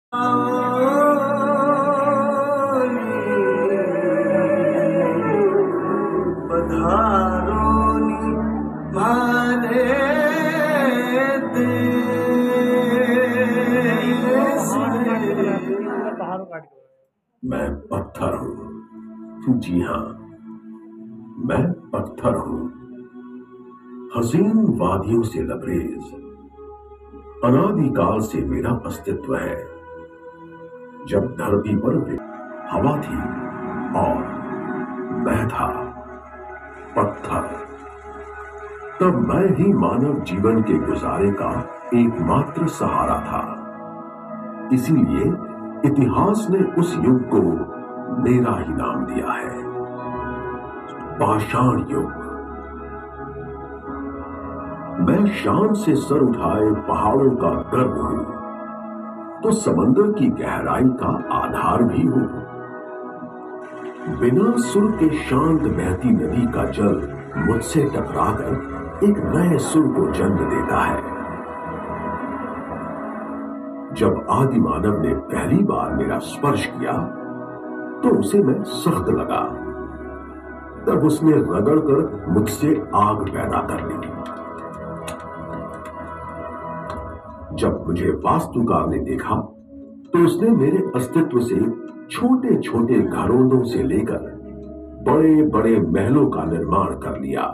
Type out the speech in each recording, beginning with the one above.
पधारोनी मारे मैं पत्थर हूं। जी हां, मैं पत्थर हूं। हसीन वादियों से लबरेज अनादिकाल से मेरा अस्तित्व है। जब धरती पर हवा थी और मैं था पत्थर, तब मैं ही मानव जीवन के गुजारे का एकमात्र सहारा था। इसीलिए इतिहास ने उस युग को मेरा ही नाम दिया है, पाषाण युग। मैं शान से सर उठाए पहाड़ों का गर्व हूं, तो समंदर की गहराई का आधार भी हूं। बिना सुर के शांत बहती नदी का जल मुझसे टकराकर एक नए सुर को जन्म देता है। जब आदि मानव ने पहली बार मेरा स्पर्श किया तो उसे मैं सख्त लगा। तब उसने रगड़कर मुझसे आग पैदा कर ली। जब मुझे वास्तुकार ने देखा तो उसने मेरे अस्तित्व से छोटे छोटे घरौंदों से लेकर बड़े बड़े महलों का निर्माण कर लिया।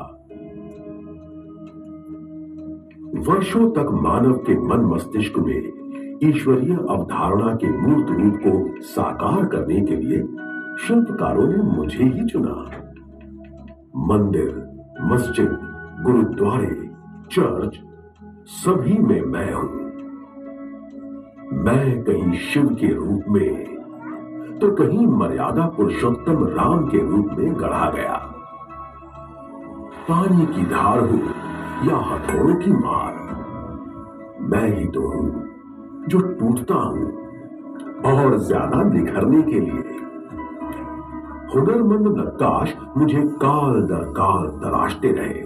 वर्षों तक मानव के मन मस्तिष्क में ईश्वरीय अवधारणा के मूर्त रूप को साकार करने के लिए शिल्पकारों ने मुझे ही चुना। मंदिर, मस्जिद, गुरुद्वारे, चर्च, सभी में मैं हूं। मैं कहीं शिव के रूप में तो कहीं मर्यादा पुरुषोत्तम राम के रूप में गढ़ा गया। पानी की धार हो या हथौड़ों की मार, मैं ही तो हूं जो टूटता हूं और ज्यादा निखरने के लिए। हुनरमंद नक्काश मुझे काल दर काल तराशते रहे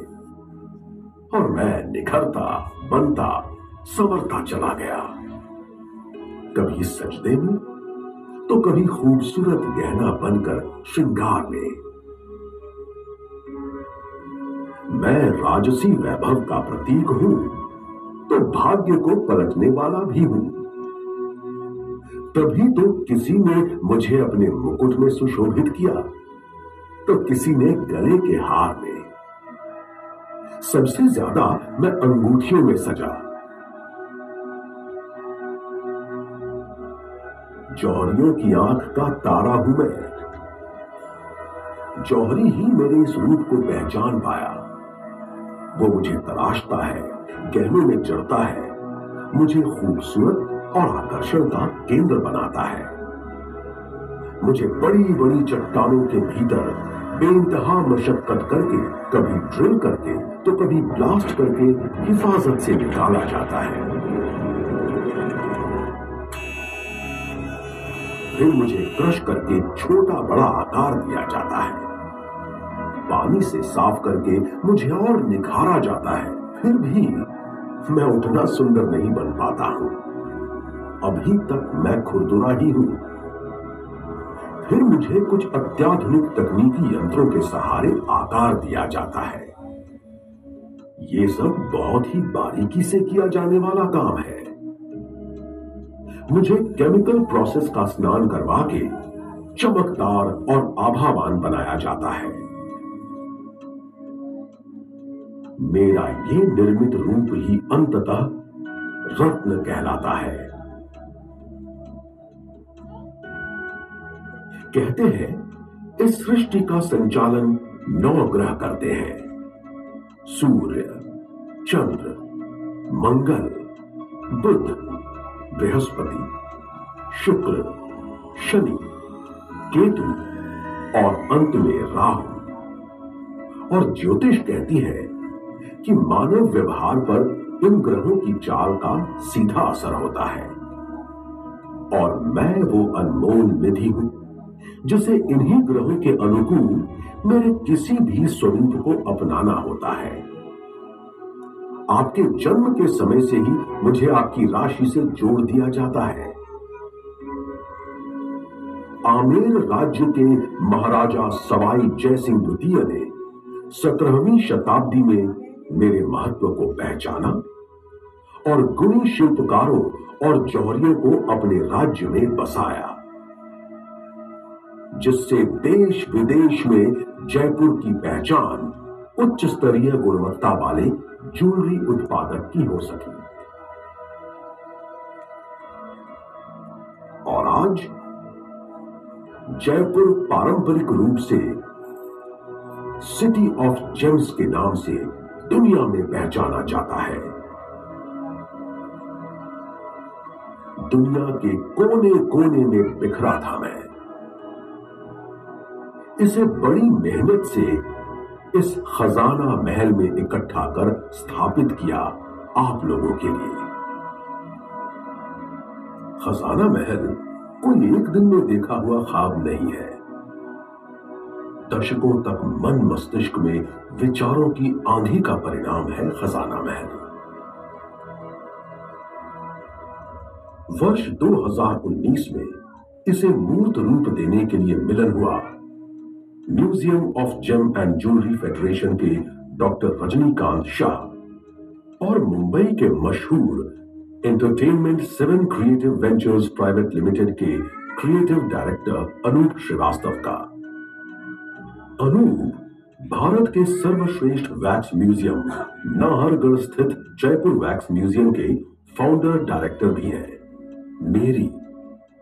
और मैं निखरता, बनता, संवरता चला गया। कभी सजदे में तो कभी खूबसूरत गहना बनकर श्रृंगार में। मैं राजसी वैभव का प्रतीक हूं तो भाग्य को पलटने वाला भी हूं। तभी तो किसी ने मुझे अपने मुकुट में सुशोभित किया तो किसी ने गले के हार में। सबसे ज्यादा मैं अंगूठियों में सजा। जौहरियों की आंख का तारा हूं मैं। जौहरी ही मेरे इस रूप को पहचान पाया। वो मुझे तराशता है, गहनों में जड़ता है, मुझे खूबसूरत और आकर्षण का केंद्र बनाता है। मुझे बड़ी बड़ी चट्टानों के भीतर बेइंतहा मशक्कत करके, कभी ड्रिल करके तो कभी ब्लास्ट करके हिफाजत से निकाला जाता है। फिर मुझे क्रश करके छोटा बड़ा आकार दिया जाता है। पानी से साफ करके मुझे और निखारा जाता है। फिर भी मैं उतना सुंदर नहीं बन पाता हूं। अभी तक मैं खुरदुरा ही हूं। फिर मुझे कुछ अत्याधुनिक तकनीकी यंत्रों के सहारे आकार दिया जाता है। ये सब बहुत ही बारीकी से किया जाने वाला काम है। मुझे केमिकल प्रोसेस का स्नान करवा के चमकदार और आभावान बनाया जाता है। मेरा ये निर्मित रूप ही अंततः रत्न कहलाता है। कहते हैं इस सृष्टि का संचालन 9 ग्रह करते हैं। सूर्य, चंद्र, मंगल, बुध, बृहस्पति, शुक्र, शनि, केतु और अंत में राहु। और ज्योतिष कहती है कि मानव व्यवहार पर इन ग्रहों की चाल का सीधा असर होता है। और मैं वो अनमोल निधि हूं जिसे इन्हीं ग्रहों के अनुकूल मेरे किसी भी स्वरूप को अपनाना होता है। आपके जन्म के समय से ही मुझे आपकी राशि से जोड़ दिया जाता है। आमेर राज्य के महाराजा सवाई जयसिंह द्वितीय ने 17वीं शताब्दी में मेरे महत्व को पहचाना और गुणी शिल्पकारों और जौहरियों को अपने राज्य में बसाया, जिससे देश विदेश में जयपुर की पहचान उच्च स्तरीय गुणवत्ता वाले ज्वेलरी उत्पादक की हो सकी। और आज जयपुर पारंपरिक रूप से सिटी ऑफ जेम्स के नाम से दुनिया में पहचाना जाता है। दुनिया के कोने कोने में बिखरा था मैं। इसे बड़ी मेहनत से इस खजाना महल में इकट्ठा कर स्थापित किया आप लोगों के लिए। खजाना महल कोई एक दिन में देखा हुआ ख्वाब नहीं है। दशकों तक मन मस्तिष्क में विचारों की आंधी का परिणाम है खजाना महल। वर्ष 2019 में इसे मूर्त रूप देने के लिए मिलन हुआ Museum of Gem and Jewellery Federation के डॉक्टर रजनीकांत शाह और मुंबई के मशहूर Entertainment 7 Creative Ventures Private Limited के क्रिएटिव डायरेक्टर अनूप श्रीवास्तव का। अनूप भारत के सर्वश्रेष्ठ वैक्स म्यूजियम नाहरगढ़ स्थित जयपुर वैक्स म्यूजियम के फाउंडर डायरेक्टर भी हैं। मेरी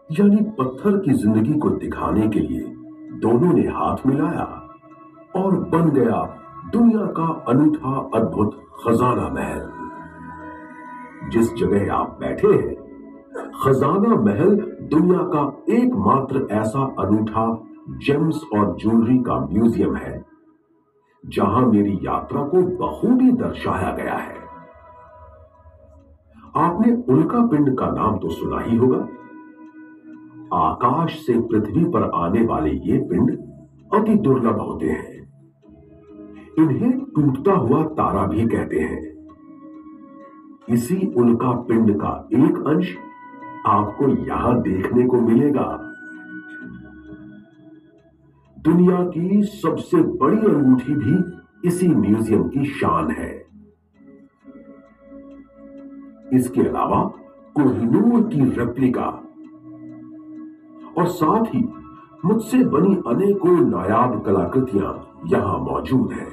यानी पत्थर की जिंदगी को दिखाने के लिए दोनों ने हाथ मिलाया और बन गया दुनिया का अनूठा अद्भुत खजाना महल। जिस जगह आप बैठे हैं, खजाना महल दुनिया का एकमात्र ऐसा अनूठा जेम्स और ज्वेलरी का म्यूजियम है जहां मेरी यात्रा को बखूबी दर्शाया गया है। आपने उल्का पिंड का नाम तो सुना ही होगा। आकाश से पृथ्वी पर आने वाले ये पिंड अति दुर्लभ होते हैं। इन्हें टूटता हुआ तारा भी कहते हैं। इसी उल्का पिंड का एक अंश आपको यहां देखने को मिलेगा। दुनिया की सबसे बड़ी अंगूठी भी इसी म्यूजियम की शान है। इसके अलावा कोहिनूर की रेप्लिका और साथ ही मुझसे बनी अनेकों नायाब कलाकृतियां यहां मौजूद हैं।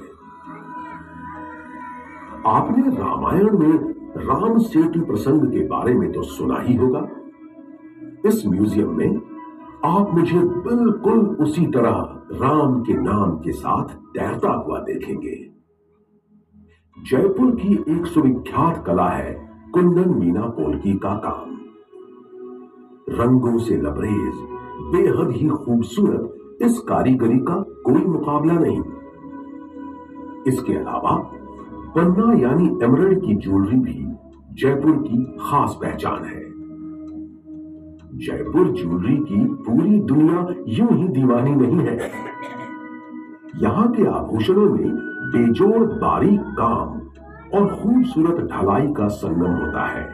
आपने रामायण में राम सेतु प्रसंग के बारे में तो सुना ही होगा। इस म्यूजियम में आप मुझे बिल्कुल उसी तरह राम के नाम के साथ तैरता हुआ देखेंगे। जयपुर की एक सुविख्यात कला है कुंदन मीना पोल्की का काम। रंगों से लबरेज बेहद ही खूबसूरत इस कारीगरी का कोई मुकाबला नहीं। इसके अलावा पन्ना यानी एमरल्ड की ज्वेलरी भी जयपुर की खास पहचान है। जयपुर ज्वेलरी की पूरी दुनिया यूं ही दीवानी नहीं है। यहां के आभूषणों में बेजोड़ बारीक काम और खूबसूरत ढलाई का संगम होता है।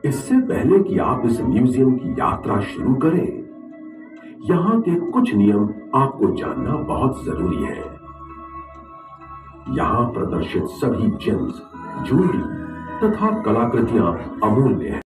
इससे पहले कि आप इस म्यूजियम की यात्रा शुरू करें, यहां के कुछ नियम आपको जानना बहुत जरूरी है। यहां प्रदर्शित सभी जेम्स, ज्वेलरी तथा कलाकृतियां अमूल्य हैं।